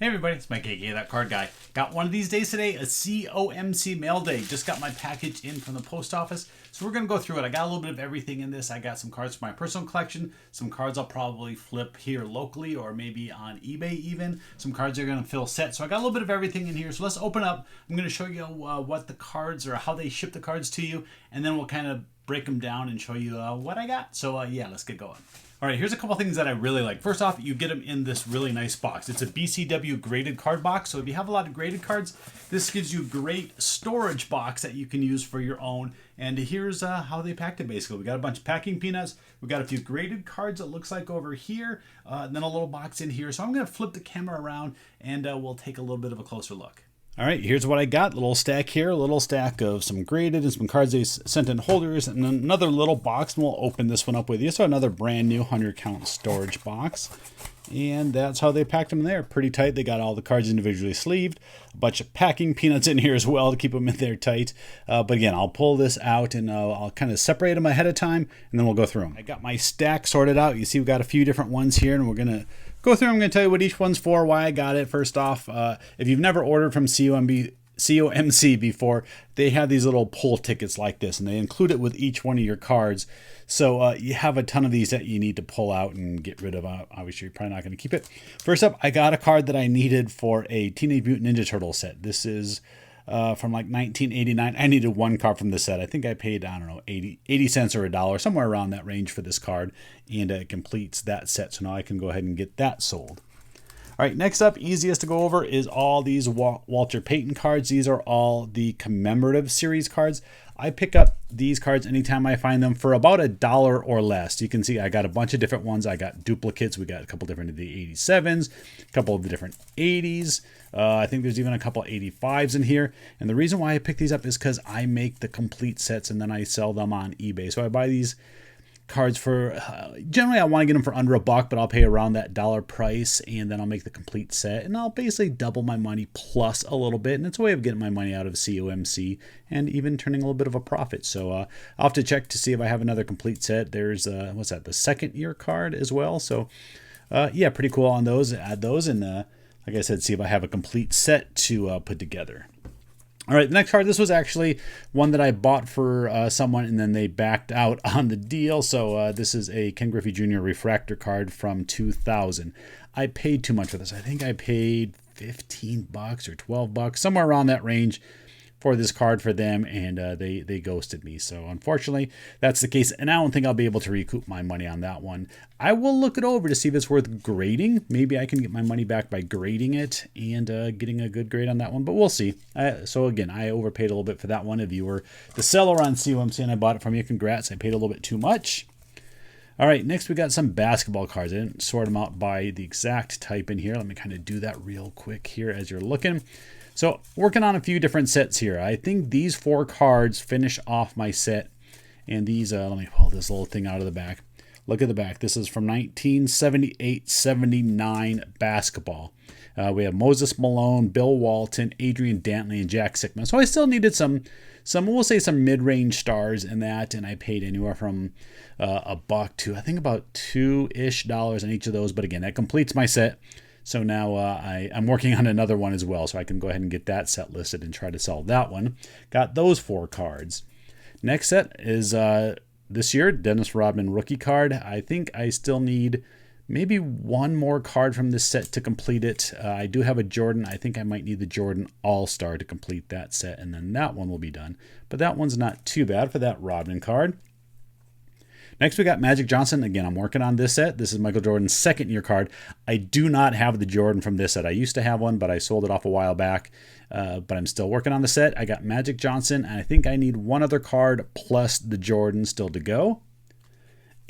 Hey everybody, it's Mike, aka That Card Guy. Got one of these days today, a COMC Mailday. Just got my package in from the post office, so we're going to go through it. I got a little bit of everything in this. I got some cards for my personal collection, some cards I'll probably flip here locally or maybe on eBay even. Some cards are going to fill sets, so I got a little bit of everything in here. So let's open up. I'm going to show you what the cards or how they ship the cards to you, and then we'll kind of break them down and show you what I got. So yeah, let's get going. All right, here's a couple things that I really like. First off, you get them in this really nice box. It's a BCW graded card box. So if you have a lot of graded cards, this gives you a great storage box that you can use for your own. And here's how they packed it basically. We got a bunch of packing peanuts. We got a few graded cards, it looks like over here. And then a little box in here. So I'm gonna flip the camera around and we'll take a little bit of a closer look. All right, here's what I got. A little stack here, a little stack of some graded and some cards they sent in holders, and another little box, and we'll open this one up with you. So another brand new 100 count storage box. And that's how they packed them in there. Pretty tight. They got all the cards individually sleeved. A bunch of packing peanuts in here as well to keep them in there tight. But again, I'll pull this out and I'll kind of separate them ahead of time, and then we'll go through them. I got my stack sorted out. You see we've got a few different ones here, and we're going to go through. I'm going to tell you what each one's for, why I got it. First off, if you've never ordered from COMC before, they have these little pull tickets like this, and they include it with each one of your cards. So you have a ton of these that you need to pull out and get rid of. Obviously, you're probably not going to keep it. First up, I got a card that I needed for a Teenage Mutant Ninja Turtle set. This is from like 1989. I needed one card from this set. I think I paid, I don't know, 80 cents or $1, somewhere around that range for this card. And it completes that set. So now I can go ahead and get that sold. All right, next up, easiest to go over is all these Walter Payton cards. These are all the commemorative series cards. I pick up these cards anytime I find them for about $1 or less. You can see I got a bunch of different ones. I got duplicates. We got a couple different of the 87s, a couple of the different 80s. I think there's even a couple of 85s in here. And the reason why I pick these up is because I make the complete sets and then I sell them on eBay. So I buy these cards for generally I want to get them for under $1, but I'll pay around that $1 price, and then I'll make the complete set, and I'll basically double my money plus a little bit, and it's a way of getting my money out of COMC and even turning a little bit of a profit. So I'll have to check to see if I have another complete set. There's what's that, the second year card as well. So yeah, pretty cool on those. Add those, and like I said, see if I have a complete set to put together. All right, the next card, this was actually one that I bought for someone, and then they backed out on the deal. So this is a Ken Griffey Jr. refractor card from 2000. I paid too much for this. I think I paid $15 or $12, somewhere around that range for this card for them, and they ghosted me. So unfortunately, that's the case, and I don't think I'll be able to recoup my money on that one. I will look it over to see if it's worth grading. Maybe I can get my money back by grading it and getting a good grade on that one, but we'll see. So again, I overpaid a little bit for that one. If you were the seller on COMC and I bought it from you, congrats. I paid a little bit too much. All right, next we got some basketball cards. I didn't sort them out by the exact type in here. Let me kind of do that real quick here as you're looking. So working on a few different sets here. I think these 4 cards finish off my set. And these, let me pull this little thing out of the back. Look at the back. This is from 1978-79 basketball. We have Moses Malone, Bill Walton, Adrian Dantley, and Jack Sikman. So I still needed some we'll say some mid-range stars in that. And I paid anywhere from $1 to I think about $2-ish on each of those. But again, that completes my set. So now I'm working on another one as well, so I can go ahead and get that set listed and try to sell that one. Got those 4 cards. Next set is this year, Dennis Rodman rookie card. I think I still need maybe one more card from this set to complete it. I do have a Jordan. I think I might need the Jordan All-Star to complete that set, and then that one will be done. But that one's not too bad for that Rodman card. Next, we got Magic Johnson. Again, I'm working on this set. This is Michael Jordan's second year card. I do not have the Jordan from this set. I used to have one, but I sold it off a while back. But I'm still working on the set. I got Magic Johnson, and I think I need one other card plus the Jordan still to go.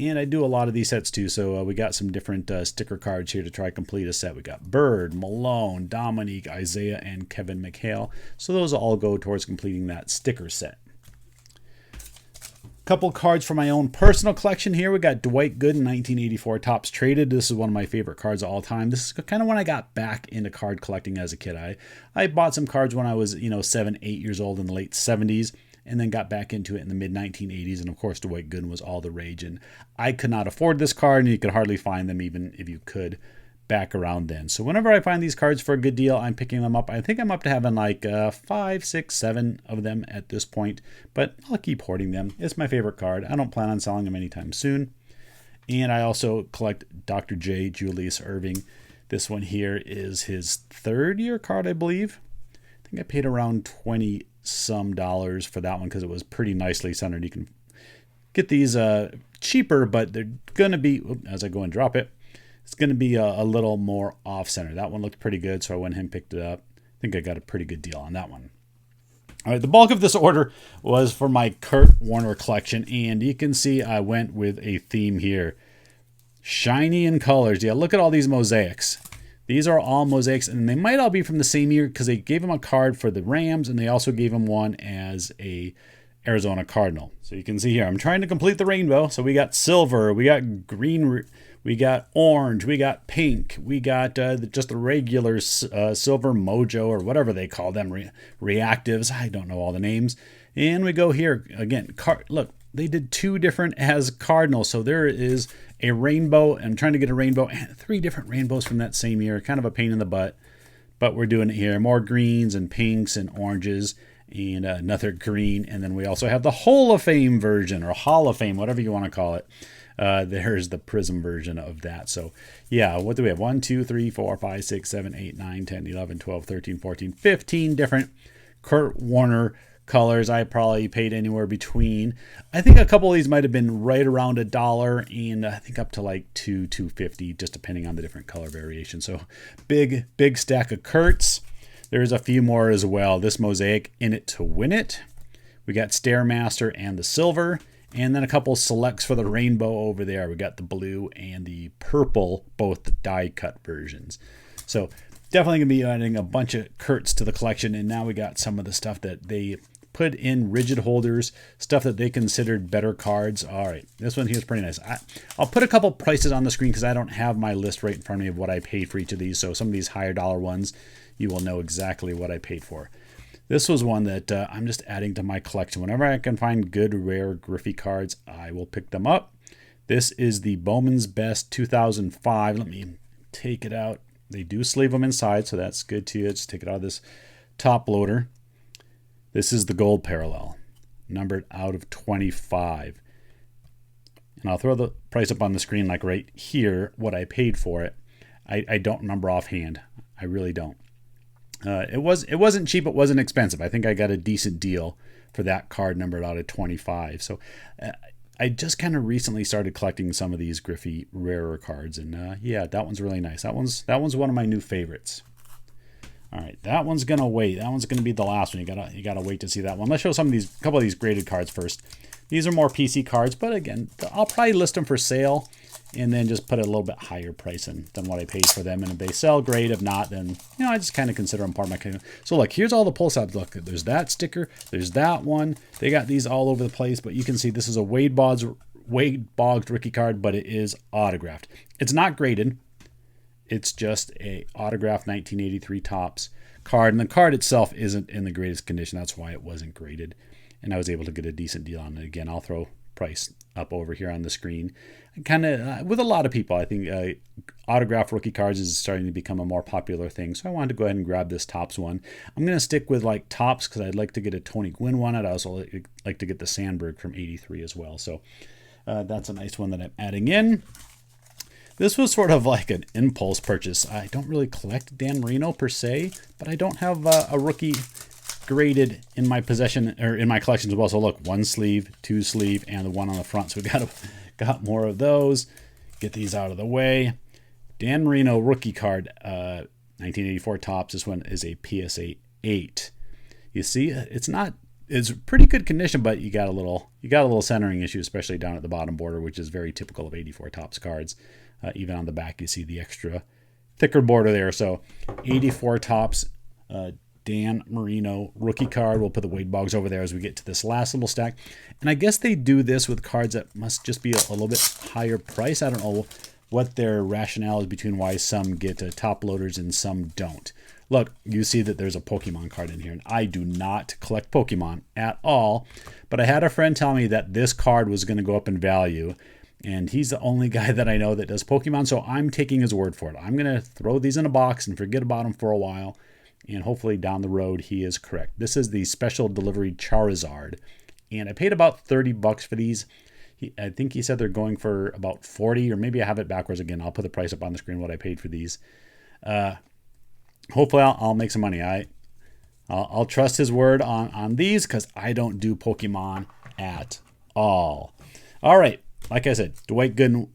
And I do a lot of these sets too, so we got some different sticker cards here to try to complete a set. We got Bird, Malone, Dominique, Isaiah, and Kevin McHale. So those all go towards completing that sticker set. Couple cards for my own personal collection here. We got Dwight Gooden 1984 Topps Traded. This is one of my favorite cards of all time. This is kind of when I got back into card collecting as a kid. I bought some cards when I was 7, 8 years old in the late 70s, and then got back into it in the mid 1980s. And of course, Dwight Gooden was all the rage, and I could not afford this card, and you could hardly find them even if you could. back around then. So whenever I find these cards for a good deal, I'm picking them up. I think I'm up to having like 5, 6, 7 of them at this point, but I'll keep hoarding them. It's my favorite card. I don't plan on selling them anytime soon. And I also collect Dr. J. Julius Erving. This one here is his 3rd year card, I believe. I think I paid around $20 some for that one because it was pretty nicely centered. You can get these cheaper, but they're going to be, as I go and drop it, it's going to be a little more off-center. That one looked pretty good, so I went ahead and picked it up. I think I got a pretty good deal on that one. All right, the bulk of this order was for my Kurt Warner collection, and you can see I went with a theme here. Shiny in colors. Yeah, look at all these mosaics. These are all mosaics, and they might all be from the same year because they gave him a card for the Rams, and they also gave him one as a Arizona Cardinal. So you can see here, I'm trying to complete the rainbow. So we got silver, we got green, we got orange, we got pink, we got just the regular silver mojo or whatever they call them, reactives. I don't know all the names. And we go here again. Look, they did 2 different as Cardinals. So there is a rainbow. I'm trying to get a rainbow and 3 different rainbows from that same year. Kind of a pain in the butt, but we're doing it here. More greens and pinks and oranges. And another green, and then we also have the Hall of Fame version, or Hall of Fame, whatever you want to call it. There's the Prism version of that. So yeah, what do we have? 1, 2, 3, 4, 5, 6, 7, 8, 9, 10, 11, 12, 13, 14, 15 different Kurt Warner colors. I probably paid anywhere between, I think a couple of these might have been right around $1, and I think up to like $2.50, just depending on the different color variation. So big stack of Kurts. There's a few more as well. This mosaic, In It to Win It. We got Stairmaster and the silver. And then a couple selects for the rainbow over there. We got the blue and the purple, both the die cut versions. So definitely going to be adding a bunch of Kurts to the collection. And now we got some of the stuff that they put in rigid holders, stuff that they considered better cards. All right, this one here is pretty nice. I'll put a couple prices on the screen because I don't have my list right in front of me of what I paid for each of these. So some of these higher dollar ones, you will know exactly what I paid for. This was one that I'm just adding to my collection. Whenever I can find good, rare Griffey cards, I will pick them up. This is the Bowman's Best 2005. Let me take it out. They do sleeve them inside, so that's good too. Just take it out of this top loader. This is the gold parallel, numbered out of 25. And I'll throw the price up on the screen like right here, what I paid for it. I don't remember offhand. I really don't. It wasn't cheap. It wasn't expensive. I think I got a decent deal for that card numbered out of 25. So I just kind of recently started collecting some of these Griffey rarer cards, and yeah, that one's really nice. That one's one of my new favorites. All right, that one's gonna wait. That one's gonna be the last one. You gotta wait to see that one. Let's show a couple of these graded cards first. These are more PC cards, but again, I'll probably list them for sale and then just put a little bit higher price than what I paid for them. And if they sell, great. If not, then I just kind of consider them part of my collection. So look, here's all the pull tabs. Look, there's that sticker, there's that one. They got these all over the place, but you can see this is a Wade Boggs rookie card, but it is autographed. It's not graded. It's just a autographed 1983 Topps card, and the card itself isn't in the greatest condition. That's why it wasn't graded, and I was able to get a decent deal on it. Again, I'll throw price up over here on the screen. Kind of with a lot of people, I think autographed rookie cards is starting to become a more popular thing. So I wanted to go ahead and grab this Topps one. I'm going to stick with like Topps because I'd like to get a Tony Gwynn one. I'd also like to get the Sandberg from '83 as well. So that's a nice one that I'm adding in. This was sort of like an impulse purchase. I don't really collect Dan Marino per se, but I don't have a rookie graded in my possession or in my collection as well. So look, 1 sleeve, 2 sleeve, and the one on the front. So we got more of those. Get these out of the way. Dan Marino rookie card, 1984 Topps. This one is a PSA 8. You see, it's pretty good condition, but you got a little centering issue, especially down at the bottom border, which is very typical of 84 Topps cards. Even on the back, you see the extra thicker border there. So 84 Topps, Dan Marino rookie card. We'll put the Wade Boggs over there as we get to this last little stack. And I guess they do this with cards that must just be a little bit higher price. I don't know what their rationale is between why some get top loaders and some don't. Look, you see that there's a Pokemon card in here, and I do not collect Pokemon at all, but I had a friend tell me that this card was going to go up in value, And he's the only guy that I know that does Pokemon, so I'm taking his word for it. I'm going to throw these in a box and forget about him for a while, and hopefully down the road he is correct. This is the special delivery Charizard, and I paid about $30 for these. I think he said they're going for about 40, or maybe I have it backwards again. I'll put the price up on the screen what I paid for these. Hopefully I'll make some money. I'll trust his word on these because I don't do Pokemon at all. All right. Like I said, Dwight Gooden,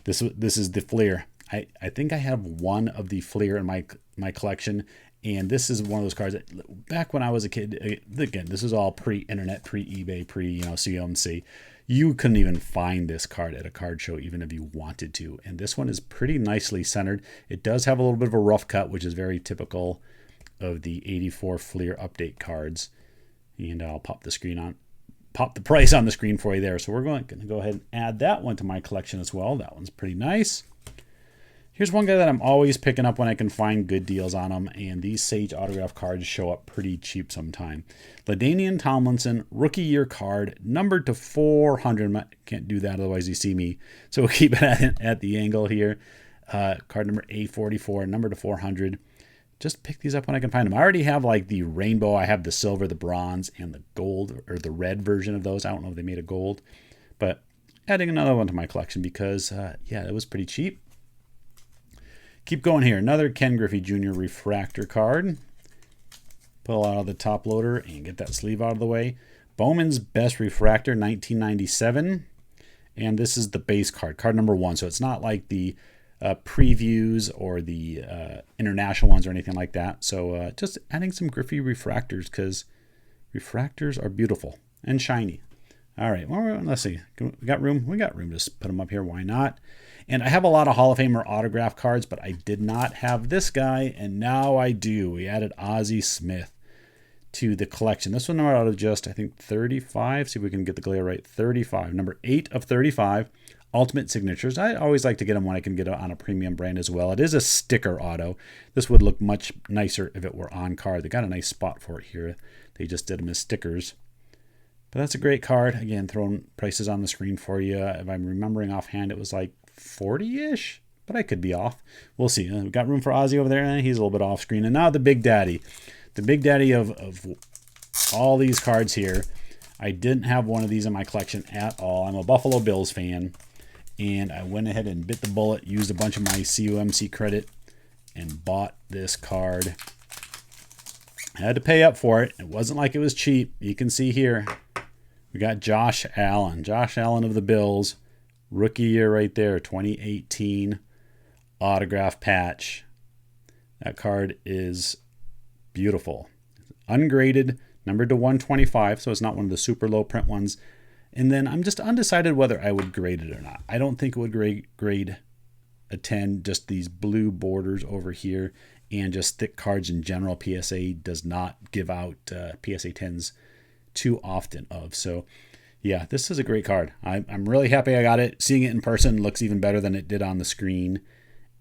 this is the Fleer. I think I have one of the Fleer in my collection, and this is one of those cards that back when I was a kid, again, this is all pre-internet, pre-eBay, COMC. You couldn't even find this card at a card show even if you wanted to. And this one is pretty nicely centered. It does have a little bit of a rough cut, which is very typical of the 84 Fleer update cards. And I'll pop the price on the screen for you there. So we're going to go ahead and add that one to my collection as well. That one's pretty nice. Here's one guy that I'm always picking up when I can find good deals on them, and these Sage autograph cards show up pretty cheap sometime. LaDainian Tomlinson, rookie year card, numbered to 400. Can't do that, otherwise you see me. So we'll keep it at the angle here. Card number A44, numbered to 400. Just pick these up when I can find them. I already have like the rainbow. I have the silver, the bronze, and the gold, or the red version of those. I don't know if they made a gold, but adding another one to my collection because, yeah, it was pretty cheap. Keep going here. Another Ken Griffey Jr. refractor card. Pull out of the top loader and get that sleeve out of the way. Bowman's Best Refractor, 1997. And this is the base card, card number 1. So it's not like the previews or the international ones or anything like that. So just adding some Griffey refractors because refractors are beautiful and shiny. All right, well, let's see. We got room? We got room to put them up here. Why not? And I have a lot of Hall of Famer autograph cards, but I did not have this guy, and now I do. We added Ozzie Smith to the collection. This one out of just, I think, 35. See if we can get the glare right. 35. Number 8 of 35. Ultimate signatures. I always like to get them when I can get it on a premium brand as well. It is a sticker auto. This would look much nicer if it were on card. They got a nice spot for it here. They just did them as stickers. But that's a great card. Again, throwing prices on the screen for you. If I'm remembering offhand, it was like 40-ish, but I could be off. We'll see. We've got room for Ozzy over there. He's a little bit off screen. And now the Big Daddy. The Big Daddy of all these cards here. I didn't have one of these in my collection at all. I'm a Buffalo Bills fan. And I went ahead and bit the bullet, used a bunch of my COMC credit, and bought this card. I had to pay up for it. It wasn't like it was cheap. You can see here. We got Josh Allen. Josh Allen of the Bills. Rookie year right there, 2018 autograph patch. That card is beautiful. Ungraded, numbered to 125, so it's not one of the super low print ones. And then I'm just undecided whether I would grade it or not. I don't think it would grade a 10, just these blue borders over here and just thick cards in general. PSA does not give out PSA 10s too often of. So yeah, this is a great card. I'm really happy I got it. Seeing it in person looks even better than it did on the screen.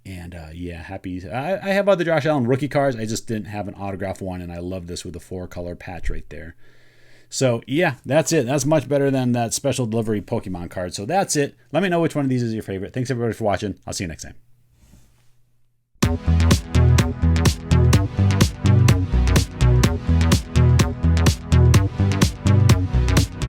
And yeah, happy. I have other Josh Allen rookie cards. I just didn't have an autograph one, and I love this with the 4-color patch right there. So yeah, that's it. That's much better than that special delivery Pokemon card. So that's it. Let me know which one of these is your favorite. Thanks everybody for watching. I'll see you next time.